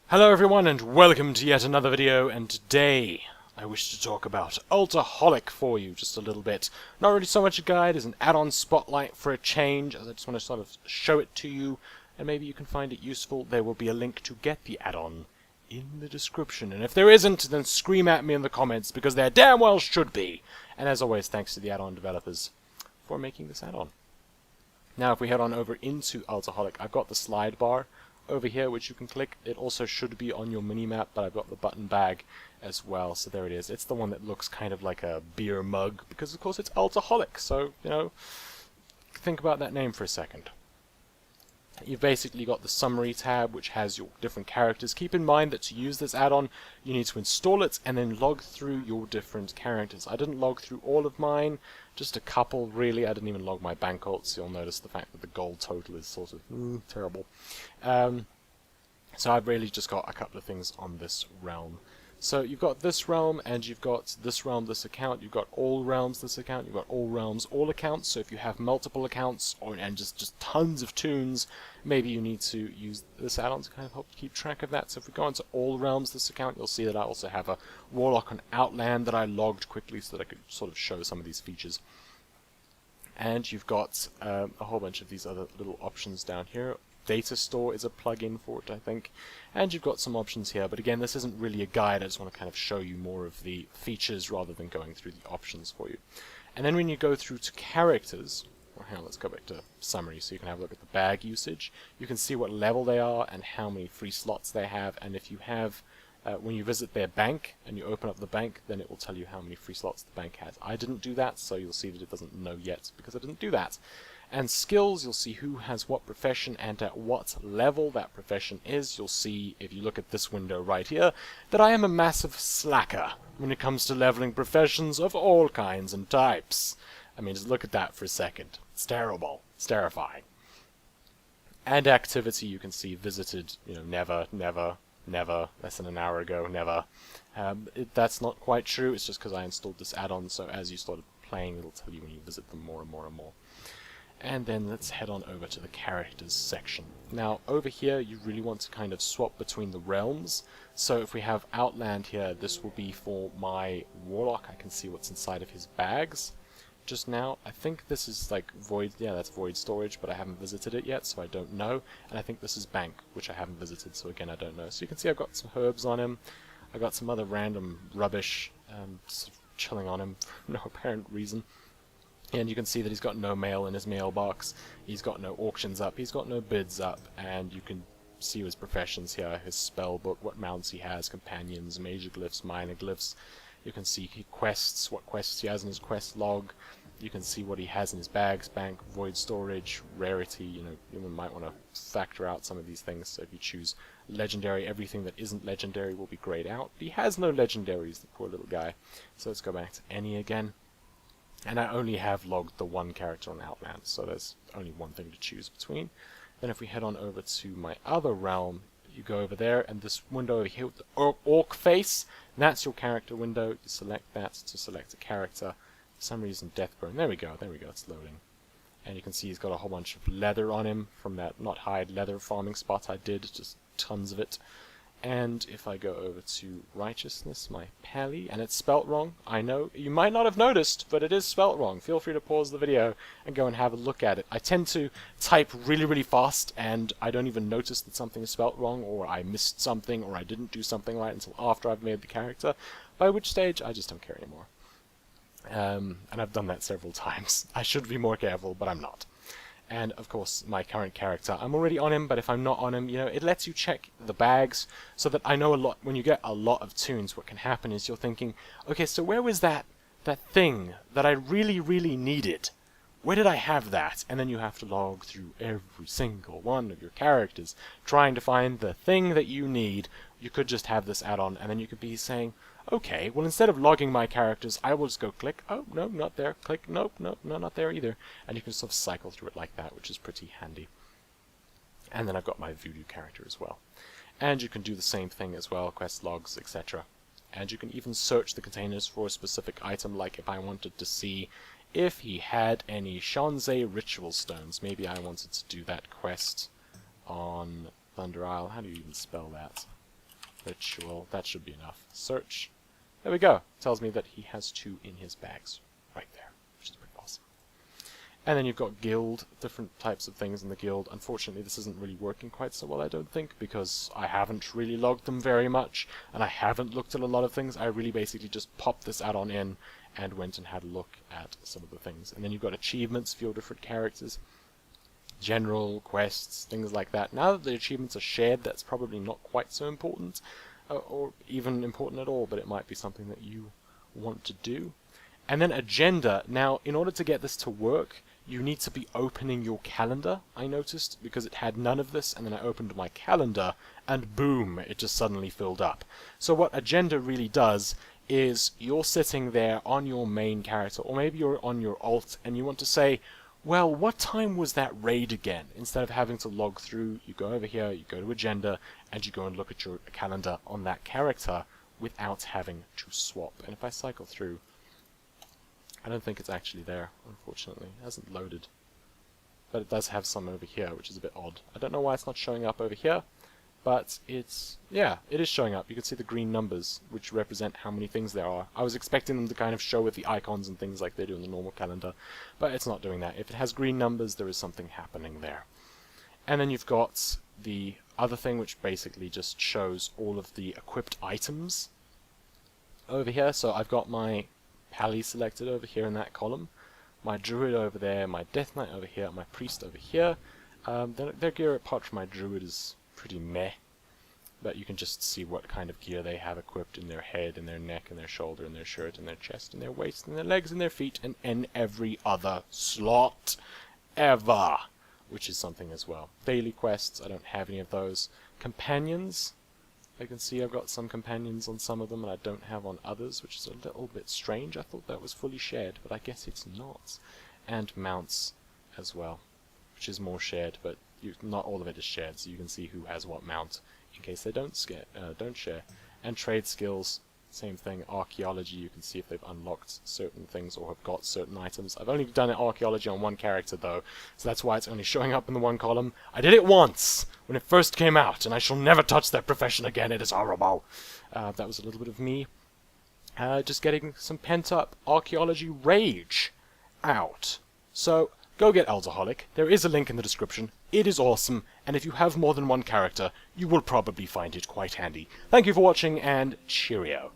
Hello everyone and welcome to yet another video, and today I wish to talk about Altoholic for you just a little bit. Not really so much a guide as an add-on spotlight for a change, as I just want to sort of show it to you and maybe you can find it useful. There will be a link to get the add-on in the description, and if there isn't, then scream at me in the comments because there damn well should be. And as always, thanks to the add-on developers for making this add-on. Now if we head on over into Altoholic, I've got the slide bar over here which you can click. It also should be on your mini-map, but I've got the button bag as well, so there it is. It's the one that looks kind of like a beer mug, because of course it's Altoholic, so, you know, think about that name for a second. You've basically got the summary tab which has your different characters. Keep in mind that to use this add-on you need to install it and then log through your different characters. I didn't log through all of mine, just a couple really. I didn't even log my bank alts, so you'll notice the fact that the gold total is sort of terrible. So I've really just got a couple of things on this realm. So you've got this realm, and you've got this realm, this account, you've got all realms, this account, you've got all realms, all accounts. So if you have multiple accounts and just tons of toons, maybe you need to use this add-on to kind of help keep track of that. So if we go into all realms, this account, you'll see that I also have a Warlock on Outland that I logged quickly so that I could sort of show some of these features. And you've got a whole bunch of these other little options down here. Data store is a plugin for it, I think. And you've got some options here, but again, this isn't really a guide. I just want to kind of show you more of the features rather than going through the options for you. And then when you go through to characters, well, hang on, let's go back to summary so you can have a look at the bag usage. You can see what level they are and how many free slots they have, and if you have when you visit their bank and you open up the bank, then it will tell you how many free slots the bank has. I didn't do that, so you'll see that it doesn't know yet because I didn't do that. And skills, you'll see who has what profession and at what level that profession is. You'll see, if you look at this window right here, that I am a massive slacker when it comes to leveling professions of all kinds and types. I mean, just look at that for a second. It's terrible. It's terrifying. And activity, you can see visited, you know, never, less than an hour ago, never. That's not quite true. It's just because I installed this add-on, so as you started playing, it'll tell you when you visit them more and more and more. And then let's head on over to the characters section. Now over here you really want to kind of swap between the realms. So if we have Outland here, this will be for my Warlock. I can see what's inside of his bags just now. I think this is like Void, yeah, that's Void Storage, but I haven't visited it yet, so I don't know. And I think this is Bank, which I haven't visited, so again I don't know. So you can see I've got some herbs on him. I've got some other random rubbish sort of chilling on him for no apparent reason. And you can see that he's got no mail in his mailbox, he's got no auctions up, he's got no bids up, and you can see his professions here, his spell book, what mounts he has, companions, major glyphs, minor glyphs. You can see quests, what quests he has in his quest log. You can see what he has in his bags, bank, void storage, rarity. You know, you might want to factor out some of these things. So if you choose legendary, everything that isn't legendary will be grayed out. But he has no legendaries, the poor little guy. So let's go back to any again. And I only have logged the one character on Outland, so there's only one thing to choose between. Then if we head on over to my other realm, you go over there, and this window over here with the orc face, that's your character window. You select that to select a character. For some reason, Deathburn. There we go, it's loading. And you can see he's got a whole bunch of leather on him from that not hide leather farming spot I did, just tons of it. And if I go over to Righteousness, my pally, and it's spelt wrong, I know, you might not have noticed, but it is spelt wrong. Feel free to pause the video and go and have a look at it. I tend to type really fast, and I don't even notice that something is spelt wrong, or I missed something, or I didn't do something right until after I've made the character, by which stage I just don't care anymore. And I've done that several times. I should be more careful, but I'm not. And of course my current character, I'm already on him, but if I'm not on him, you know, it lets you check the bags so that I know a lot. When you get a lot of toons, what can happen is you're thinking, okay, so where was that thing that I really needed? Where did I have that? And then you have to log through every single one of your characters trying to find the thing that you need. You could just have this add-on and then you could be saying, okay, well, instead of logging my characters, I will just go click, oh, no, not there, click, nope, no, not there either. And you can sort of cycle through it like that, which is pretty handy. And then I've got my voodoo character as well. And you can do the same thing as well, quest logs, etc. And you can even search the containers for a specific item, like if I wanted to see if he had any Shanzei ritual stones. Maybe I wanted to do that quest on Thunder Isle. How do you even spell that? which, well, that should be enough. Search. There we go. Tells me that he has 2 in his bags. Right there, which is pretty awesome. And then you've got guild, different types of things in the guild. Unfortunately, this isn't really working quite so well, I don't think, because I haven't really logged them very much, and I haven't looked at a lot of things. I really basically just popped this add-on in and went and had a look at some of the things. And then you've got achievements for your different characters, general quests, things like that. Now that the achievements are shared, that's probably not quite so important, or even important at all, but it might be something that you want to do. And then agenda. Now, in order to get this to work, you need to be opening your calendar, I noticed, because it had none of this, and then I opened my calendar, and boom, it just suddenly filled up. So what agenda really does is you're sitting there on your main character, or maybe you're on your alt, and you want to say, well, what time was that raid again? Instead of having to log through, you go over here, you go to agenda, and you go and look at your calendar on that character without having to swap. And if I cycle through, I don't think it's actually there, unfortunately. It hasn't loaded. But it does have some over here, which is a bit odd. I don't know why it's not showing up over here, but it's, yeah, it is showing up. You can see the green numbers, which represent how many things there are. I was expecting them to kind of show with the icons and things like they do in the normal calendar, but it's not doing that. If it has green numbers, there is something happening there. And then you've got the other thing, which basically just shows all of the equipped items over here. So I've got my Pally selected over here in that column, my Druid over there, my Death Knight over here, my Priest over here. Their gear, apart from my Druid, is pretty meh, but you can just see what kind of gear they have equipped in their head, in their neck, in their shoulder, in their shirt, in their chest, in their waist, in their legs, in their feet, and in every other slot ever, which is something as well. Daily quests, I don't have any of those. Companions, I can see I've got some companions on some of them and I don't have on others, which is a little bit strange. I thought that was fully shared, but I guess it's not. And mounts as well, which is more shared, but not all of it is shared, so you can see who has what mount in case they don't share. And trade skills, same thing. Archaeology, you can see if they've unlocked certain things or have got certain items. I've only done archaeology on one character though, so that's why it's only showing up in the one column. I did it once when it first came out, and I shall never touch that profession again. It is horrible. That was a little bit of me just getting some pent-up archaeology rage out. So go get Altoholic. There is a link in the description. It is awesome, and if you have more than one character, you will probably find it quite handy. Thank you for watching, and cheerio.